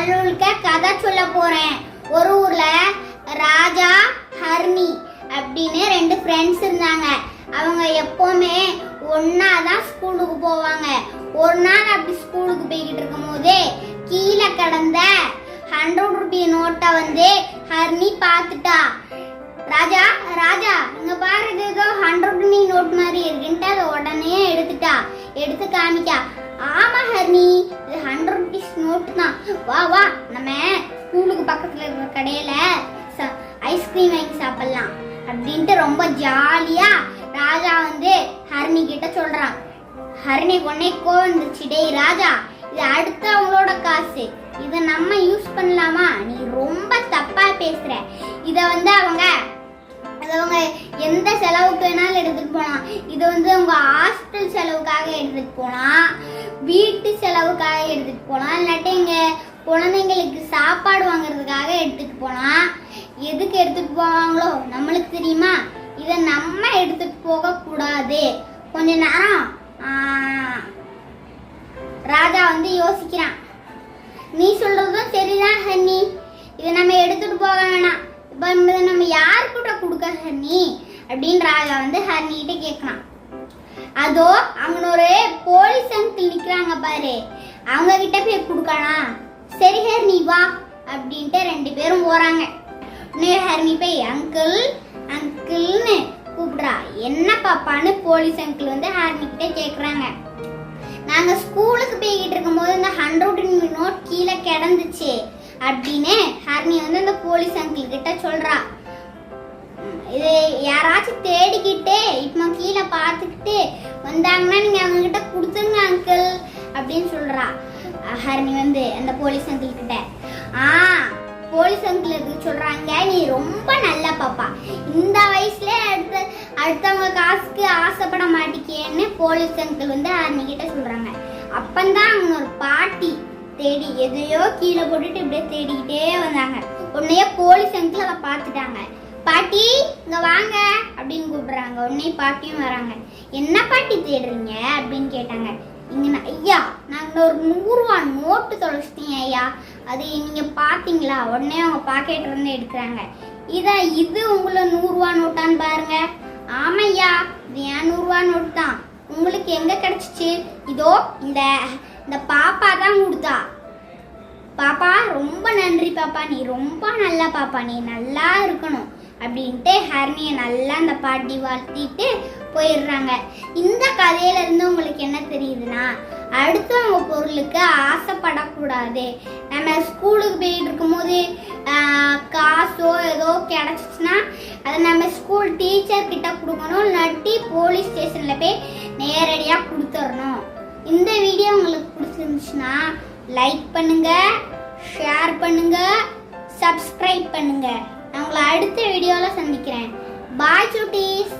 உங்களுக்கு கதை சொல்ல போறேன். ஒரு ஊர்ல ராஜா ஹர்னி அப்படின்னு ரெண்டு ஃப்ரெண்ட்ஸ் இருந்தாங்க. அவங்க எப்பவுமே ஒன்னாதான் ஸ்கூலுக்கு போவாங்க. ஒரு நாள் அப்படி ஸ்கூலுக்கு போய்கிட்டு இருக்கும் போதே கீழே கிடந்த 100 ரூபி நோட்டை ஹர்னி பார்த்துட்டா. ராஜா ராஜா இங்க பாரு, ஏதோ 100 ரூபி நோட் மாதிரி இருக்குன்ட்டு அதை உடனே எடுத்து காமிக்கா. ஆமா ஹர்னி, இது 100 ருபீஸ் நோட் தான். வா வா, நம்ம ஸ்கூலுக்கு பக்கத்துல இருக்கிற கடையில ஐஸ்கிரீம் வாங்கி சாப்பிடலாம் அப்படின்ட்டு ரொம்ப ஜாலியா ராஜா ஹர்னி கிட்ட சொல்றான். ஹர்னி உடனே கோவந்துச்சு. டேய் ராஜா, இது அடுத்தவங்களோட காசு, இதை நம்ம யூஸ் பண்ணலாமா? நீ ரொம்ப தப்பா பேசுற. இதை அவங்க எந்த செலவுக்கு வேணாலும் எடுத்துட்டு போகலாம். இது உங்க ஹாஸ்டல் செலவுக்காக எடுத்துட்டு போகலாம், வீட்டு செலவுக்காக எடுத்துட்டு போகலாம், இல்லாட்டி எங்க குழந்தைங்களுக்கு சாப்பாடு வாங்குறதுக்காக எடுத்துட்டு போகலாம். எதுக்கு எடுத்துட்டு போவாங்களோ நம்மளுக்கு தெரியுமா? இதை நம்ம எடுத்துட்டு போக கூடாது. கொஞ்ச நேரம் ராஜா யோசிக்கிறான். நீ சொல்றதும் சரிதான் ஹர்னி, இதை நம்ம எடுத்துட்டு போக வேணாம். இப்ப நம்ம யாரு கூட கொடுக்க ஹர்னி அப்படின்னு ராஜா ஹர்னி கிட்ட கேட்கலாம். அதோ அவங்க ஒரு போலீஸ் அங்கிள் நிக்கிறாங்க பாரு, அவங்க கிட்ட போய் கொடுக்கலாம். சரி ஹர்னி வா அப்படின்ட்டு ரெண்டு பேரும் போறாங்க. ஹர்னி போய் அங்கிள் அங்கிள்னு கூப்பிடுறா. என்ன பாப்பான்னு போலீஸ் அங்கிள் ஹர்னி கிட்ட கேக்குறாங்க. நாங்க ஸ்கூலுக்கு போய்கிட்டு இருக்கும் போது இந்த 100 ரூபி நோட் கீழே கிடந்துச்சு அப்படின்னு ஹர்னி அந்த போலீஸ் அங்கிள் கிட்ட சொல்றா. இது யாராச்சும் தேடிக்கிட்டு இப்போ கீழே பார்த்துக்கிட்டு வந்தாங்கன்னா நீங்க அவங்க கிட்ட கொடுத்துருங்க அங்கிள் அப்படின்னு சொல்றா ஹர்னி அந்த போலீஸ் அங்கிள் கிட்ட. போலீஸ் அங்கிள் சொல்றாங்க, நீ ரொம்ப நல்ல பாப்பா, இந்த வயசுல அடுத்தவங்க காசுக்கு ஆசைப்பட மாட்டேன்னு போலீஸ் அங்கிள் ஹர்னி கிட்ட சொல்றாங்க. அப்பந்தான் அவங்க ஒரு பாட்டி தேடி எதையோ கீழே போட்டுட்டு இப்படியே தேடிக்கிட்டே வந்தாங்க. உடனே போலீஸ் அங்கிள் அதை பார்த்துட்டாங்க. பாட்டி இங்க வாங்க அப்படின்னு கூப்பிடுறாங்க. உடனே பாட்டியும் வராங்க. என்ன பாட்டி தேடுறீங்க அப்படின்னு கேட்டாங்க. இங்க ஐயா, நாங்க ஒரு 100 ரூபா நோட்டு தொலைச்சிட்டீங்க ஐயா, அது நீங்க பாத்தீங்களா? உடனே அவங்க பாக்கெட்ல இருந்து எடுக்கிறாங்க. இது உங்களை 100 ரூபா நோட்டான்னு பாருங்க. ஆமையா, இது ஏன் 100 ரூபா நோட்டு தான். உங்களுக்கு எங்க கிடைச்சிச்சு? இதோ இந்த பாப்பா தான் கொடுத்தா. பாப்பா ரொம்ப நன்றி பாப்பா, நீ ரொம்ப நல்ல பாப்பா, நீ நல்லா இருக்கணும் அப்படின்ட்டு ஹர்னியை நல்லா அந்த பாட்டி வாழ்த்திட்டு போயிடுறாங்க. இந்த கதையில இருந்து உங்களுக்கு என்ன தெரியுதுன்னா, அடுத்தவங்க பொருளுக்கு ஆசைப்படக்கூடாது. நம்ம ஸ்கூலுக்கு போயிட்டு இருக்கும் போது காசோ ஏதோ கிடைச்சிச்சுன்னா அதை நம்ம ஸ்கூல் டீச்சர் கிட்ட கொடுக்கணும், இல்லாட்டி போலீஸ் ஸ்டேஷன்ல போய் நேரடியா கொடுத்துடணும். இந்த வீடியோ உங்களுக்கு பிடிச்சிருந்துச்சுன்னா லைக் பண்ணுங்க, ஷேர் பண்ணுங்க, சப்ஸ்கிரைப் பண்ணுங்க. நான் உங்களை அடுத்த வீடியோல சந்திக்கிறேன். பாய் சுட்டீஸ்.